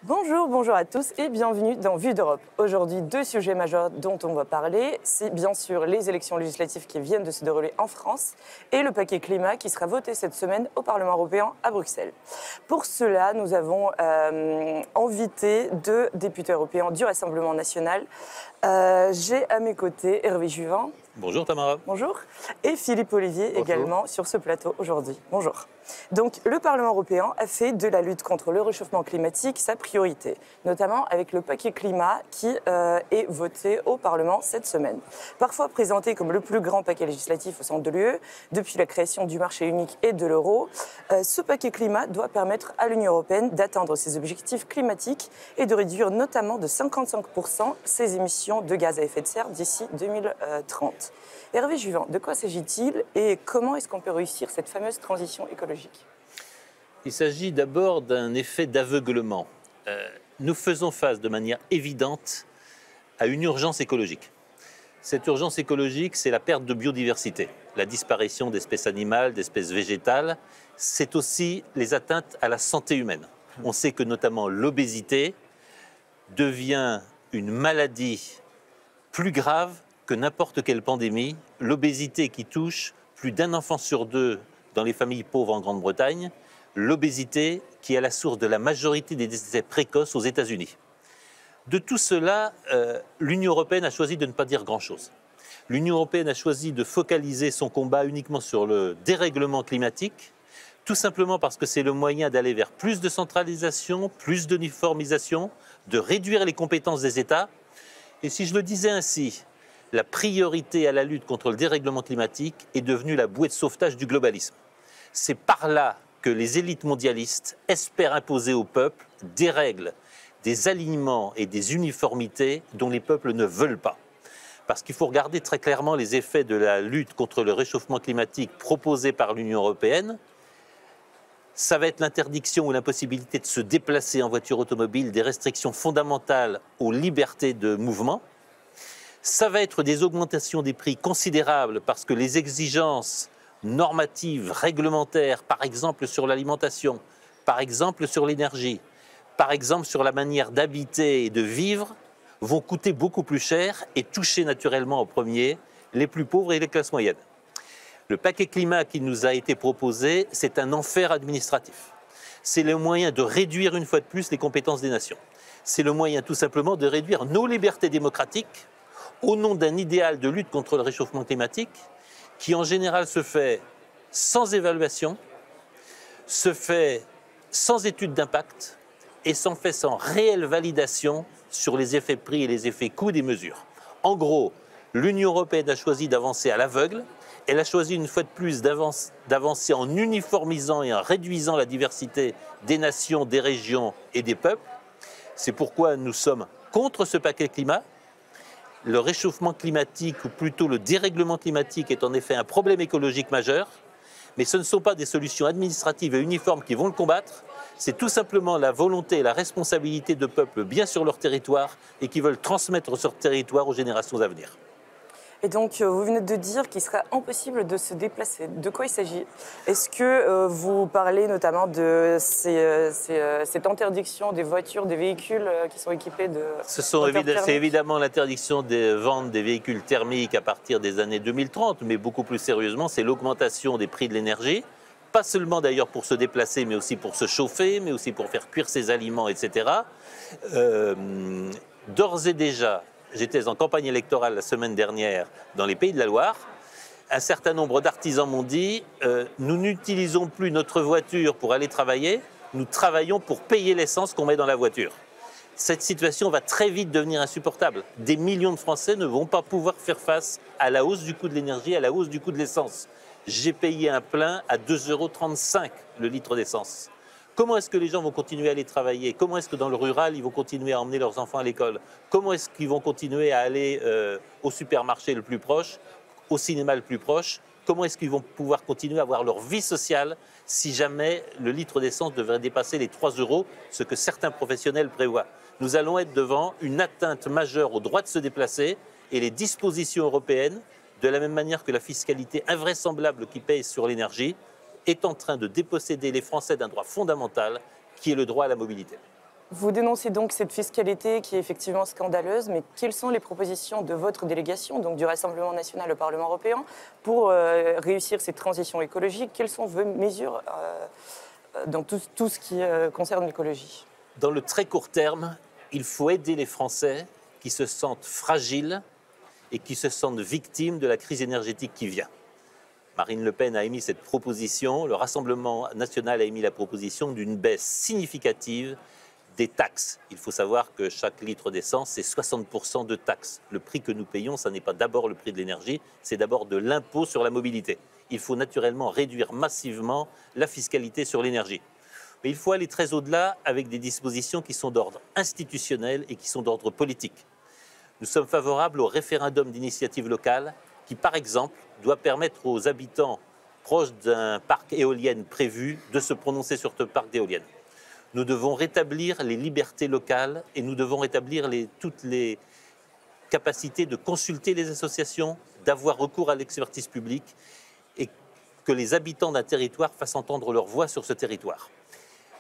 Bonjour, bonjour à tous et bienvenue dans Vue d'Europe. Aujourd'hui, deux sujets majeurs dont on va parler. C'est bien sûr les élections législatives qui viennent de se dérouler en France et le paquet climat qui sera voté cette semaine au Parlement européen à Bruxelles. Pour cela, nous avons invité deux députés européens du Rassemblement national. J'ai à mes côtés Hervé Juvin. Bonjour Tamara. Bonjour. Et Philippe Olivier. Bonjour. Également sur ce plateau aujourd'hui. Bonjour. Donc le Parlement européen a fait de la lutte contre le réchauffement climatique sa priorité, notamment avec le paquet climat qui est voté au Parlement cette semaine. Parfois présenté comme le plus grand paquet législatif au sein de l'UE, depuis la création du marché unique et de l'euro, ce paquet climat doit permettre à l'Union européenne d'atteindre ses objectifs climatiques et de réduire notamment de 55% ses émissions de gaz à effet de serre d'ici 2030. Hervé Juvin, de quoi s'agit-il et comment est-ce qu'on peut réussir cette fameuse transition écologique ? Il s'agit d'abord d'un effet d'aveuglement. Nous faisons face de manière évidente à une urgence écologique. Cette urgence écologique, c'est la perte de biodiversité, la disparition d'espèces animales, d'espèces végétales. C'est aussi les atteintes à la santé humaine. On sait que notamment l'obésité devient une maladie plus grave que n'importe quelle pandémie, l'obésité qui touche plus d'un enfant sur deux dans les familles pauvres en Grande-Bretagne, l'obésité qui est à la source de la majorité des décès précoces aux États-Unis. De tout cela, l'Union européenne a choisi de ne pas dire grand-chose. L'Union européenne a choisi de focaliser son combat uniquement sur le dérèglement climatique, tout simplement parce que c'est le moyen d'aller vers plus de centralisation, plus d'uniformisation, de réduire les compétences des États. Et si je le disais ainsi, la priorité à la lutte contre le dérèglement climatique est devenue la bouée de sauvetage du globalisme. C'est par là que les élites mondialistes espèrent imposer au peuple des règles, des alignements et des uniformités dont les peuples ne veulent pas. Parce qu'il faut regarder très clairement les effets de la lutte contre le réchauffement climatique proposée par l'Union européenne. Ça va être l'interdiction ou l'impossibilité de se déplacer en voiture automobile, des restrictions fondamentales aux libertés de mouvement. Ça va être des augmentations des prix considérables parce que les exigences normatives, réglementaires, par exemple sur l'alimentation, par exemple sur l'énergie, par exemple sur la manière d'habiter et de vivre, vont coûter beaucoup plus cher et toucher naturellement en premier les plus pauvres et les classes moyennes. Le paquet climat qui nous a été proposé, c'est un enfer administratif. C'est le moyen de réduire une fois de plus les compétences des nations. C'est le moyen tout simplement de réduire nos libertés démocratiques au nom d'un idéal de lutte contre le réchauffement climatique qui en général se fait sans évaluation, se fait sans étude d'impact et s'en fait sans réelle validation sur les effets prix et les effets coûts des mesures. En gros, l'Union européenne a choisi d'avancer à l'aveugle. Elle a choisi une fois de plus d'avancer en uniformisant et en réduisant la diversité des nations, des régions et des peuples. C'est pourquoi nous sommes contre ce paquet climat. Le réchauffement climatique, ou plutôt le dérèglement climatique, est en effet un problème écologique majeur, mais ce ne sont pas des solutions administratives et uniformes qui vont le combattre, c'est tout simplement la volonté et la responsabilité de peuples bien sur leur territoire et qui veulent transmettre sur territoire aux générations à venir. Et donc, vous venez de dire qu'il sera impossible de se déplacer. De quoi il s'agit ? Est-ce que vous parlez notamment de cette interdiction des voitures, des véhicules qui sont équipés de... C'est évidemment l'interdiction des ventes des véhicules thermiques à partir des années 2030, mais beaucoup plus sérieusement, c'est l'augmentation des prix de l'énergie. Pas seulement d'ailleurs pour se déplacer, mais aussi pour se chauffer, mais aussi pour faire cuire ses aliments, etc. D'ores et déjà, j'étais en campagne électorale la semaine dernière dans les Pays de la Loire. Un certain nombre d'artisans m'ont dit nous n'utilisons plus notre voiture pour aller travailler, nous travaillons pour payer l'essence qu'on met dans la voiture. Cette situation va très vite devenir insupportable. Des millions de Français ne vont pas pouvoir faire face à la hausse du coût de l'énergie, à la hausse du coût de l'essence. J'ai payé un plein à 2,35 € le litre d'essence. Comment est-ce que les gens vont continuer à aller travailler ? Comment est-ce que dans le rural, ils vont continuer à emmener leurs enfants à l'école ? Comment est-ce qu'ils vont continuer à aller au supermarché le plus proche, au cinéma le plus proche ? Comment est-ce qu'ils vont pouvoir continuer à avoir leur vie sociale si jamais le litre d'essence devrait dépasser les 3 €, ce que certains professionnels prévoient ? Nous allons être devant une atteinte majeure au droit de se déplacer et les dispositions européennes, de la même manière que la fiscalité invraisemblable qui pèse sur l'énergie, est en train de déposséder les Français d'un droit fondamental qui est le droit à la mobilité. Vous dénoncez donc cette fiscalité qui est effectivement scandaleuse, mais quelles sont les propositions de votre délégation, donc du Rassemblement national au Parlement européen, pour réussir cette transition écologique? Quelles sont vos mesures dans tout ce qui concerne l'écologie? Dans le très court terme, il faut aider les Français qui se sentent fragiles et qui se sentent victimes de la crise énergétique qui vient. Marine Le Pen a émis cette proposition, le Rassemblement national a émis la proposition d'une baisse significative des taxes. Il faut savoir que chaque litre d'essence, c'est 60% de taxes. Le prix que nous payons, ce n'est pas d'abord le prix de l'énergie, c'est d'abord de l'impôt sur la mobilité. Il faut naturellement réduire massivement la fiscalité sur l'énergie. Mais il faut aller très au-delà avec des dispositions qui sont d'ordre institutionnel et qui sont d'ordre politique. Nous sommes favorables au référendum d'initiative locale qui, par exemple, doit permettre aux habitants proches d'un parc éolien prévu de se prononcer sur ce parc d'éoliennes. Nous devons rétablir les libertés locales et nous devons rétablir toutes les capacités de consulter les associations, d'avoir recours à l'expertise publique et que les habitants d'un territoire fassent entendre leur voix sur ce territoire.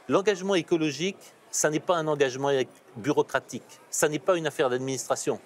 L'engagement écologique, ça n'est pas un engagement bureaucratique, ça n'est pas une affaire d'administration.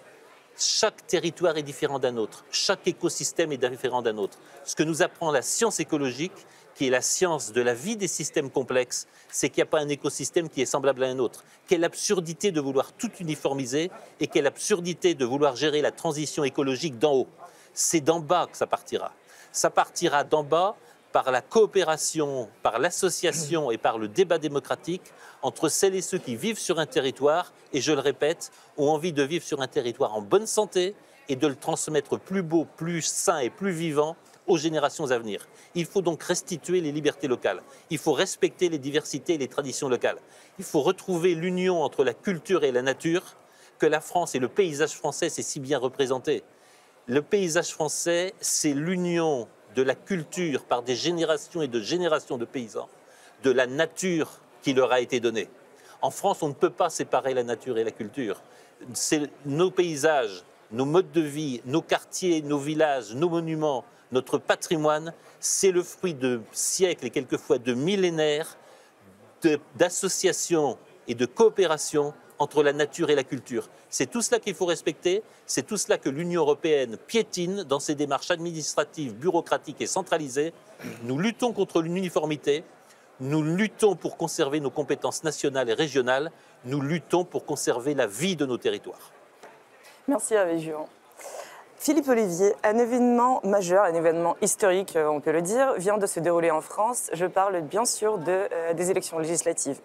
Chaque territoire est différent d'un autre, chaque écosystème est différent d'un autre. Ce que nous apprend la science écologique, qui est la science de la vie des systèmes complexes, c'est qu'il n'y a pas un écosystème qui est semblable à un autre. Quelle absurdité de vouloir tout uniformiser et quelle absurdité de vouloir gérer la transition écologique d'en haut. C'est d'en bas que ça partira. Ça partira d'en bas par la coopération, par l'association et par le débat démocratique entre celles et ceux qui vivent sur un territoire et, je le répète, ont envie de vivre sur un territoire en bonne santé et de le transmettre plus beau, plus sain et plus vivant aux générations à venir. Il faut donc restituer les libertés locales. Il faut respecter les diversités et les traditions locales. Il faut retrouver l'union entre la culture et la nature que la France et le paysage français s'est si bien représenté. Le paysage français, c'est l'union de la culture par des générations et de générations de paysans, de la nature qui leur a été donnée. En France, on ne peut pas séparer la nature et la culture. C'est nos paysages, nos modes de vie, nos quartiers, nos villages, nos monuments, notre patrimoine, c'est le fruit de siècles et quelquefois de millénaires d'associations et de coopération entre la nature et la culture. C'est tout cela qu'il faut respecter, c'est tout cela que l'Union européenne piétine dans ses démarches administratives, bureaucratiques et centralisées. Nous luttons contre l'uniformité, nous luttons pour conserver nos compétences nationales et régionales, nous luttons pour conserver la vie de nos territoires. Merci Hervé Juan. Philippe Ollivier, un événement majeur, un événement historique, on peut le dire, vient de se dérouler en France. Je parle bien sûr des élections législatives.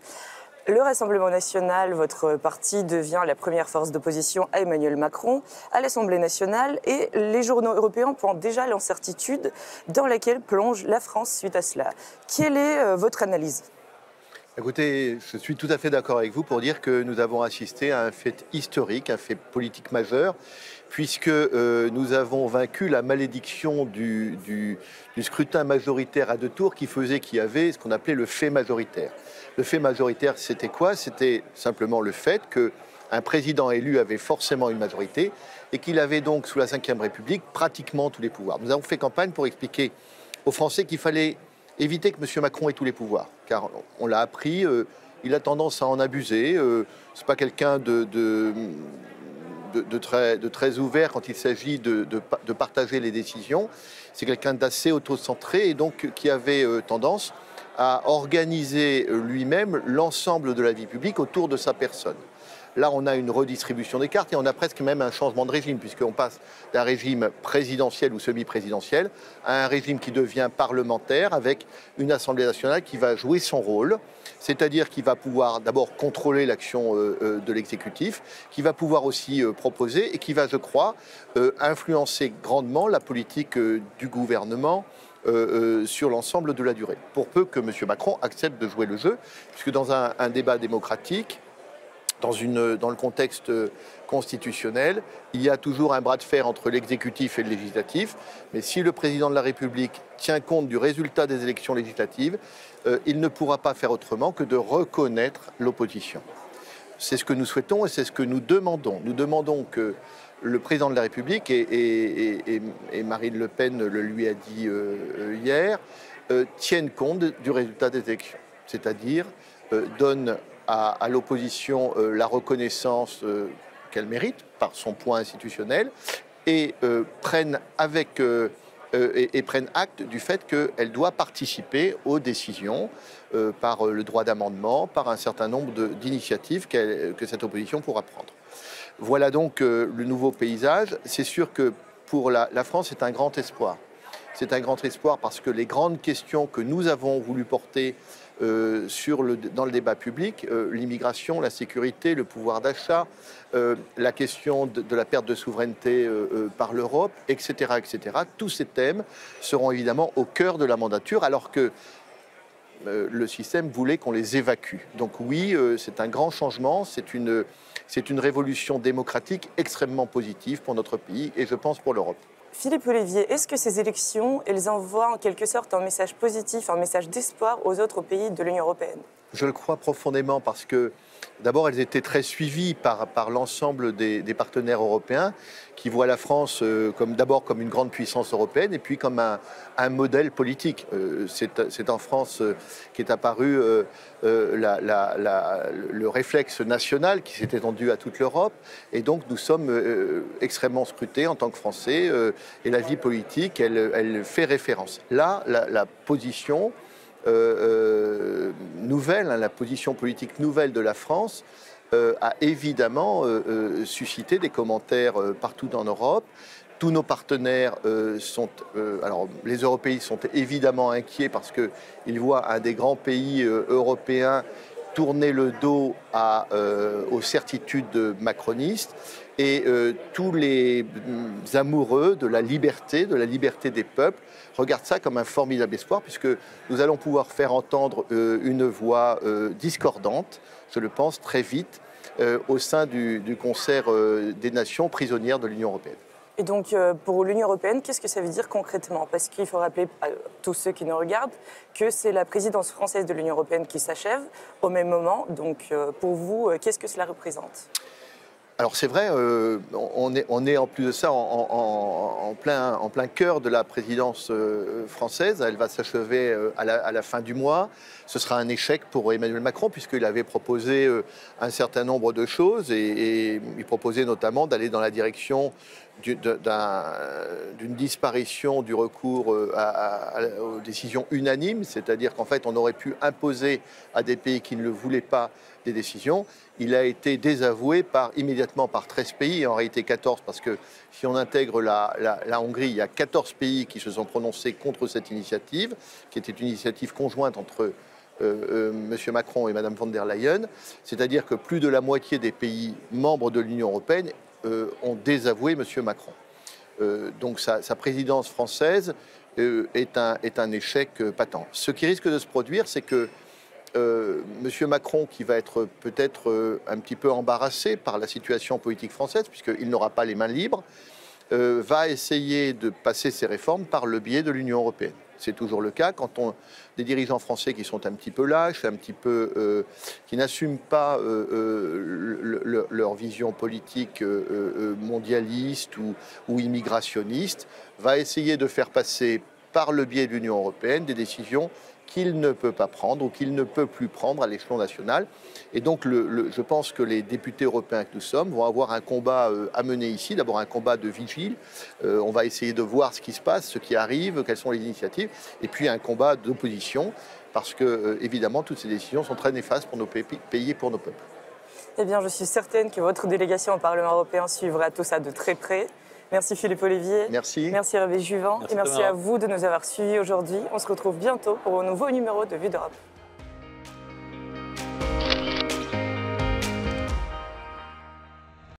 Le Rassemblement national, votre parti, devient la première force d'opposition à Emmanuel Macron à l'Assemblée nationale et les journaux européens pointent déjà l'incertitude dans laquelle plonge la France suite à cela. Quelle est votre analyse ? Écoutez, je suis tout à fait d'accord avec vous pour dire que nous avons assisté à un fait historique, un fait politique majeur, puisque nous avons vaincu la malédiction du scrutin majoritaire à deux tours qui faisait qu'il y avait ce qu'on appelait le fait majoritaire. Le fait majoritaire, c'était quoi? C'était simplement le fait qu'un président élu avait forcément une majorité et qu'il avait donc, sous la Ve République, pratiquement tous les pouvoirs. Nous avons fait campagne pour expliquer aux Français qu'il fallait éviter que M. Macron ait tous les pouvoirs, car on l'a appris, il a tendance à en abuser. C'est pas quelqu'un de très ouvert quand il s'agit de partager les décisions. C'est quelqu'un d'assez autocentré et donc qui avait tendance à organiser lui-même l'ensemble de la vie publique autour de sa personne. Là, on a une redistribution des cartes et on a presque même un changement de régime, puisqu'on passe d'un régime présidentiel ou semi-présidentiel à un régime qui devient parlementaire, avec une Assemblée nationale qui va jouer son rôle, c'est-à-dire qui va pouvoir d'abord contrôler l'action de l'exécutif, qui va pouvoir aussi proposer et qui va, je crois, influencer grandement la politique du gouvernement sur l'ensemble de la durée. Pour peu que M. Macron accepte de jouer le jeu, puisque dans un débat démocratique, dans le contexte constitutionnel, il y a toujours un bras de fer entre l'exécutif et le législatif. Mais si le président de la République tient compte du résultat des élections législatives, il ne pourra pas faire autrement que de reconnaître l'opposition. C'est ce que nous souhaitons et c'est ce que nous demandons. Nous demandons que le président de la République, et Marine Le Pen le lui a dit hier, tienne compte du résultat des élections. C'est-à-dire donne à l'opposition la reconnaissance qu'elle mérite par son poids institutionnel et prennent acte du fait qu'elle doit participer aux décisions par le droit d'amendement, par un certain nombre d'initiatives que cette opposition pourra prendre. Voilà donc le nouveau paysage. C'est sûr que pour la France, c'est un grand espoir. C'est un grand espoir parce que les grandes questions que nous avons voulu porter dans le débat public, l'immigration, la sécurité, le pouvoir d'achat, la question de la perte de souveraineté par l'Europe, etc., etc., tous ces thèmes seront évidemment au cœur de la mandature, alors que le système voulait qu'on les évacue. Donc oui, c'est un grand changement, c'est une révolution démocratique extrêmement positive pour notre pays et je pense pour l'Europe. Philippe Ollivier, est-ce que ces élections, elles envoient en quelque sorte un message positif, un message d'espoir aux autres pays de l'Union européenne? Je le crois profondément parce que d'abord elles étaient très suivies par l'ensemble des partenaires européens qui voient la France d'abord comme une grande puissance européenne et puis comme un modèle politique. C'est en France qu'est apparu le réflexe national qui s'est étendu à toute l'Europe et donc nous sommes extrêmement scrutés en tant que Français et la vie politique, elle fait référence. Là, la position nouvelle, la position politique nouvelle de la France a évidemment suscité des commentaires partout en Europe. Tous nos partenaires alors les Européens sont évidemment inquiets parce qu'ils voient un des grands pays européens tourner le dos aux certitudes macronistes et tous les amoureux de la liberté des peuples regardent ça comme un formidable espoir puisque nous allons pouvoir faire entendre une voix discordante, je le pense, très vite au sein du concert des nations prisonnières de l'Union européenne. Et donc, pour l'Union européenne, qu'est-ce que ça veut dire concrètement? Parce qu'il faut rappeler à tous ceux qui nous regardent que c'est la présidence française de l'Union européenne qui s'achève au même moment. Donc, pour vous, qu'est-ce que cela représente? Alors c'est vrai, on est en plus de ça en plein cœur de la présidence française. Elle va s'achever à la fin du mois. Ce sera un échec pour Emmanuel Macron puisqu'il avait proposé un certain nombre de choses et il proposait notamment d'aller dans la direction d'une disparition du recours aux décisions unanimes, c'est-à-dire qu'en fait on aurait pu imposer à des pays qui ne le voulaient pas des décisions. Il a été désavoué immédiatement par 13 pays, en réalité 14, parce que si on intègre la Hongrie, il y a 14 pays qui se sont prononcés contre cette initiative, qui était une initiative conjointe entre M. Macron et Mme von der Leyen, c'est-à-dire que plus de la moitié des pays membres de l'Union européenne ont désavoué M. Macron. Donc sa présidence française est un échec patent. Ce qui risque de se produire, c'est que M. Macron, qui va être peut-être un petit peu embarrassé par la situation politique française, puisqu'il n'aura pas les mains libres, va essayer de passer ses réformes par le biais de l'Union européenne. C'est toujours le cas quand des dirigeants français qui sont un petit peu lâches, qui n'assument pas leur vision politique mondialiste ou immigrationniste, va essayer de faire passer par le biais de l'Union européenne des décisions qu'il ne peut pas prendre ou qu'il ne peut plus prendre à l'échelon national. Et donc je pense que les députés européens que nous sommes vont avoir un combat à mener ici, d'abord un combat de vigile, on va essayer de voir ce qui se passe, ce qui arrive, quelles sont les initiatives, et puis un combat d'opposition, parce que évidemment toutes ces décisions sont très néfastes pour nos pays et pour nos peuples. Eh bien, je suis certaine que votre délégation au Parlement européen suivra tout ça de très près. Merci Philippe Ollivier. Merci. Merci Hervé Juvin. Et merci à vous de nous avoir suivis aujourd'hui. On se retrouve bientôt pour un nouveau numéro de Vue d'Europe.